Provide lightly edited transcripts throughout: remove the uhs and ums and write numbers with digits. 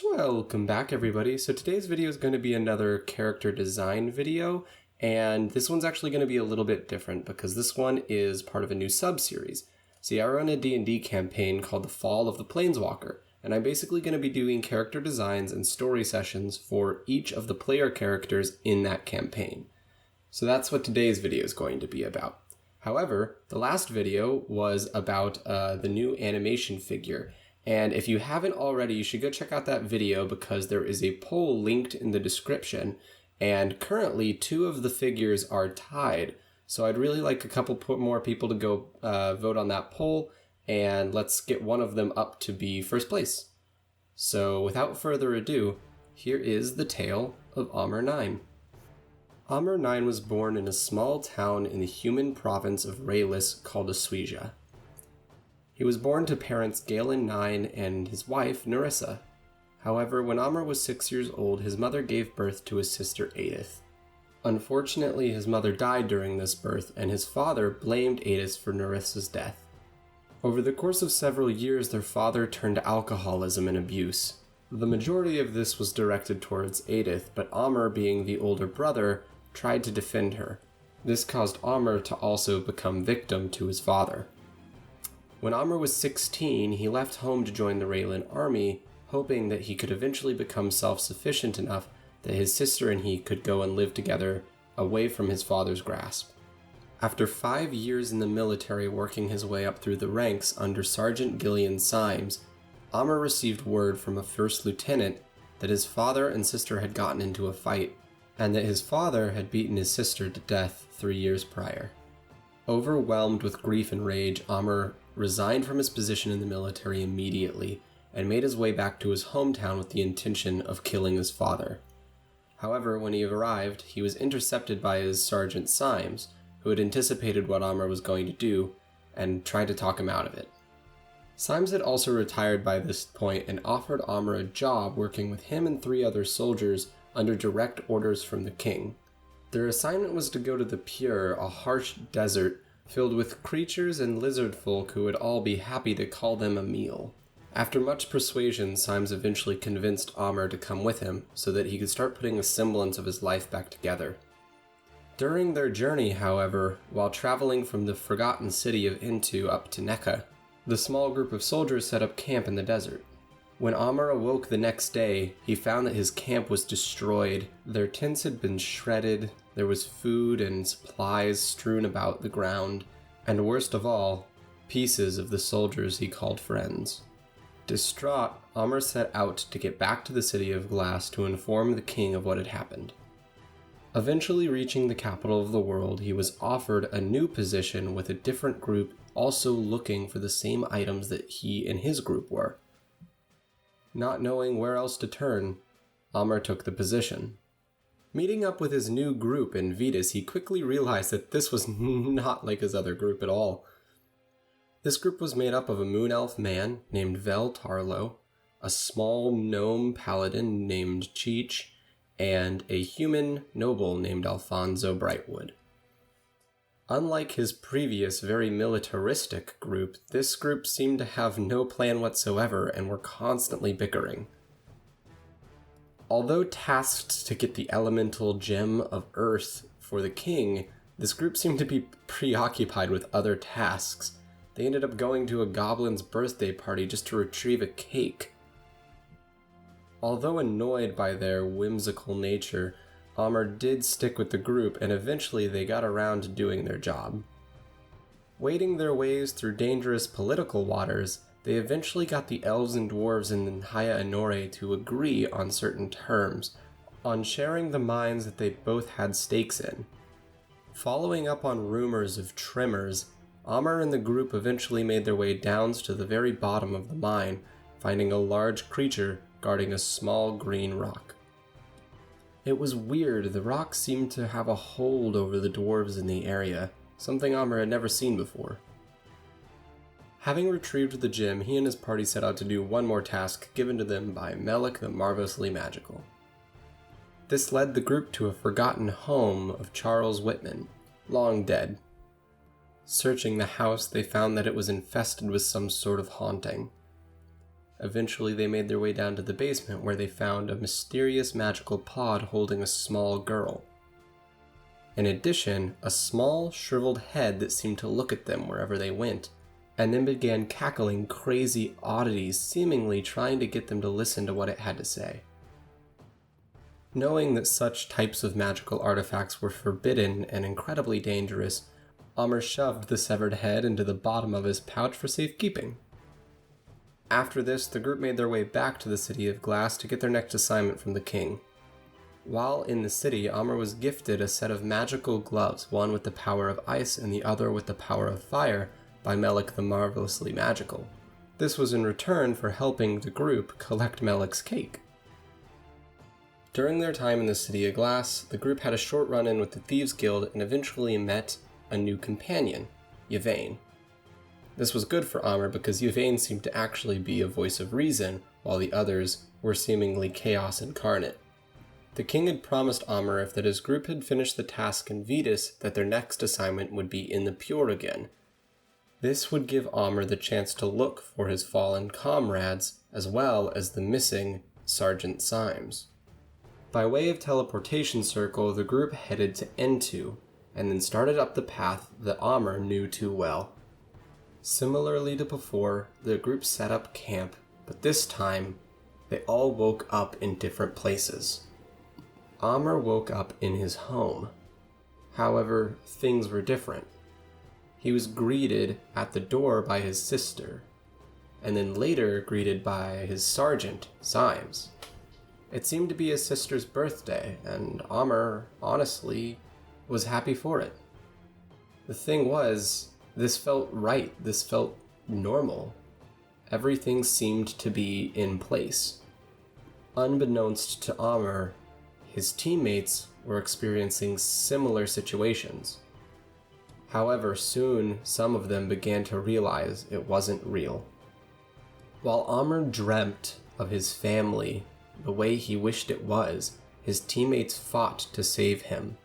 Welcome back, everybody. So today's video is going to be another character design video, and this one's actually going to be a little bit different because this one is part of a new sub-series. See, I run a D&D campaign called The Fall of the Planeswalker, and I'm basically going to be doing character designs and story sessions for each of the player characters in that campaign. So that's what today's video is going to be about. However, the last video was about the new animation figure. And if you haven't already, you should go check out that video because there is a poll linked in the description. And currently, 2 of the figures are tied. So I'd really like a couple more people to go vote on that poll. And let's get one of them up to be first place. So without further ado, here is the tale of Amer Nyne. Amer Nyne was born in a small town in the human province of Raylis called Aswesia. He was born to parents Galen Nyne and his wife, Nerissa. However, when Amer was 6 years old, his mother gave birth to his sister Edith. Unfortunately, his mother died during this birth, and his father blamed Edith for Nerissa's death. Over the course of several years, their father turned to alcoholism and abuse. The majority of this was directed towards Edith, but Amer, being the older brother, tried to defend her. This caused Amer to also become victim to his father. When Amer was 16, he left home to join the Raylan army, hoping that he could eventually become self-sufficient enough that his sister and he could go and live together away from his father's grasp. After 5 years in the military working his way up through the ranks under Sergeant Gillian Symes, Amer received word from a first lieutenant that his father and sister had gotten into a fight, and that his father had beaten his sister to death 3 years prior. Overwhelmed with grief and rage, Amer resigned from his position in the military immediately and made his way back to his hometown with the intention of killing his father. However, when he arrived, he was intercepted by his Sergeant Symes, who had anticipated what Amer was going to do and tried to talk him out of it. Symes had also retired by this point and offered Amer a job working with him and 3 other soldiers under direct orders from the king. Their assignment was to go to the Pure, a harsh desert filled with creatures and lizard folk who would all be happy to call them a meal. After much persuasion, Symes eventually convinced Amer to come with him so that he could start putting a semblance of his life back together. During their journey, however, while traveling from the forgotten city of Intu up to Nekka, the small group of soldiers set up camp in the desert. When Amer awoke the next day, he found that his camp was destroyed. Their tents had been shredded, there was food and supplies strewn about the ground, and worst of all, pieces of the soldiers he called friends. Distraught, Amer set out to get back to the city of glass to inform the king of what had happened. Eventually reaching the capital of the world, he was offered a new position with a different group also looking for the same items that he and his group were. Not knowing where else to turn, Amer took the position. Meeting up with his new group in Vetus, he quickly realized that this was not like his other group at all. This group was made up of a moon elf man named Vel Tarlo, a small gnome paladin named Cheech, and a human noble named Alfonso Brightwood. Unlike his previous very militaristic group, this group seemed to have no plan whatsoever and were constantly bickering. Although tasked to get the elemental gem of Earth for the king, this group seemed to be preoccupied with other tasks. They ended up going to a goblin's birthday party just to retrieve a cake. Although annoyed by their whimsical nature, Amer did stick with the group, and eventually they got around to doing their job. Wading their ways through dangerous political waters, they eventually got the elves and dwarves in Haya Anore to agree on certain terms, on sharing the mines that they both had stakes in. Following up on rumors of tremors, Amer and the group eventually made their way down to the very bottom of the mine, finding a large creature guarding a small green rock. It was weird, the rock seemed to have a hold over the dwarves in the area, something Amer had never seen before. Having retrieved the gem, he and his party set out to do one more task given to them by Melik the Marvelously Magical. This led the group to a forgotten home of Charles Whitman, long dead. Searching the house, they found that it was infested with some sort of haunting. Eventually they made their way down to the basement where they found a mysterious magical pod holding a small girl. In addition, a small, shriveled head that seemed to look at them wherever they went, and then began cackling crazy oddities, seemingly trying to get them to listen to what it had to say. Knowing that such types of magical artifacts were forbidden and incredibly dangerous, Amer shoved the severed head into the bottom of his pouch for safekeeping. After this, the group made their way back to the City of Glass to get their next assignment from the king. While in the city, Amer was gifted a set of magical gloves, one with the power of ice and the other with the power of fire, by Melek the Marvelously Magical. This was in return for helping the group collect Melek's cake. During their time in the City of Glass, the group had a short run-in with the Thieves Guild and eventually met a new companion, Yvain. This was good for Amer because Yvain seemed to actually be a voice of reason, while the others were seemingly chaos incarnate. The king had promised Amer if that his group had finished the task in Vetus, that their next assignment would be in the Pure again. This would give Amer the chance to look for his fallen comrades, as well as the missing Sergeant Symes. By way of teleportation circle, the group headed to N2, and then started up the path that Amer knew too well. Similarly to before, the group set up camp, but this time, they all woke up in different places. Amer woke up in his home. However, things were different. He was greeted at the door by his sister, and then later greeted by his sergeant, Symes. It seemed to be his sister's birthday, and Amer, honestly, was happy for it. The thing was, this felt right, this felt normal. Everything seemed to be in place. Unbeknownst to Amer, his teammates were experiencing similar situations. However, soon some of them began to realize it wasn't real. While Amer dreamt of his family the way he wished it was, his teammates fought to save him.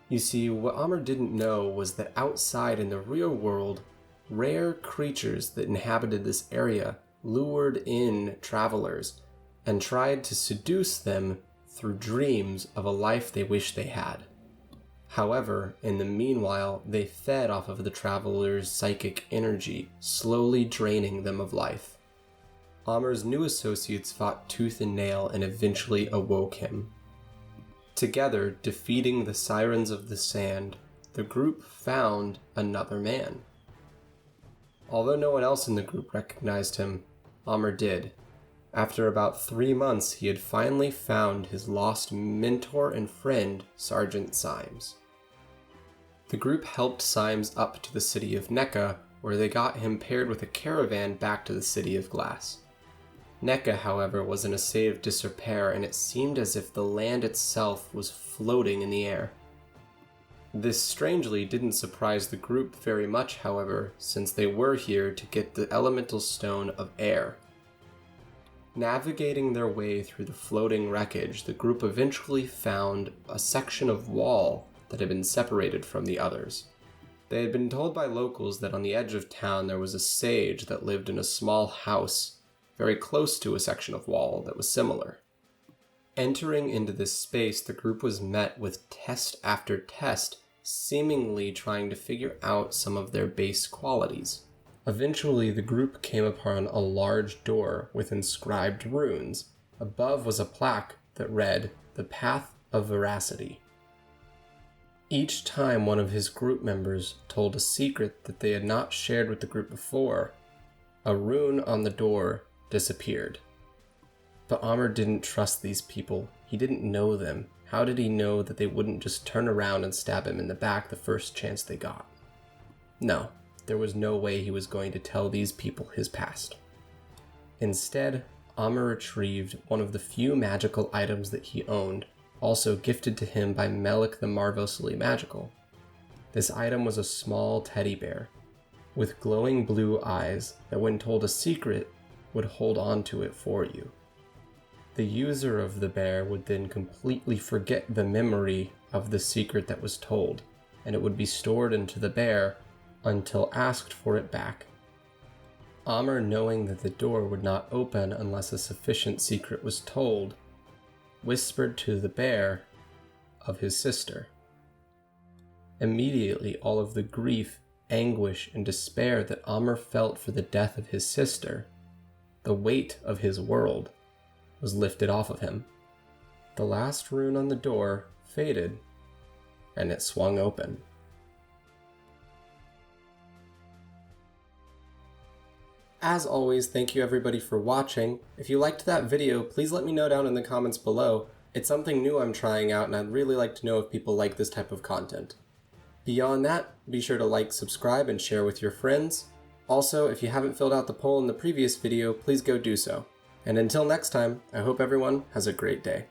You see, what Amer didn't know was that outside in the real world, rare creatures that inhabited this area lured in travelers and tried to seduce them through dreams of a life they wished they had. However, in the meanwhile, they fed off of the travelers' psychic energy, slowly draining them of life. Amer's new associates fought tooth and nail and eventually awoke him. Together, defeating the Sirens of the Sand, the group found another man. Although no one else in the group recognized him, Amer did. After about 3 months, he had finally found his lost mentor and friend, Sergeant Symes. The group helped Symes up to the city of Nekka, where they got him paired with a caravan back to the City of Glass. Nekka, however, was in a state of disrepair, and it seemed as if the land itself was floating in the air. This strangely didn't surprise the group very much, however, since they were here to get the elemental stone of air. Navigating their way through the floating wreckage, the group eventually found a section of wall that had been separated from the others. They had been told by locals that on the edge of town there was a sage that lived in a small house very close to a section of wall that was similar. Entering into this space, the group was met with test after test, seemingly trying to figure out some of their base qualities. Eventually, the group came upon a large door with inscribed runes. Above was a plaque that read, "The Path of Veracity." Each time one of his group members told a secret that they had not shared with the group before, a rune on the door disappeared. But Amer didn't trust these people. He didn't know them. How did he know that they wouldn't just turn around and stab him in the back the first chance they got? No, there was no way he was going to tell these people his past. Instead, Amer retrieved one of the few magical items that he owned, also gifted to him by Melek the Marvelously Magical. This item was a small teddy bear with glowing blue eyes that when told a secret would hold on to it for you. The user of the bear would then completely forget the memory of the secret that was told, and it would be stored into the bear until asked for it back. Amer, knowing that the door would not open unless a sufficient secret was told, whispered to the bear of his sister. Immediately, all of the grief, anguish, and despair that Amer felt for the death of his sister, the weight of his world, was lifted off of him. The last rune on the door faded, and it swung open. As always, thank you everybody for watching. If you liked that video, please let me know down in the comments below. It's something new I'm trying out, and I'd really like to know if people like this type of content. Beyond that, be sure to like, subscribe, and share with your friends. Also, if you haven't filled out the poll in the previous video, please go do so. And until next time, I hope everyone has a great day.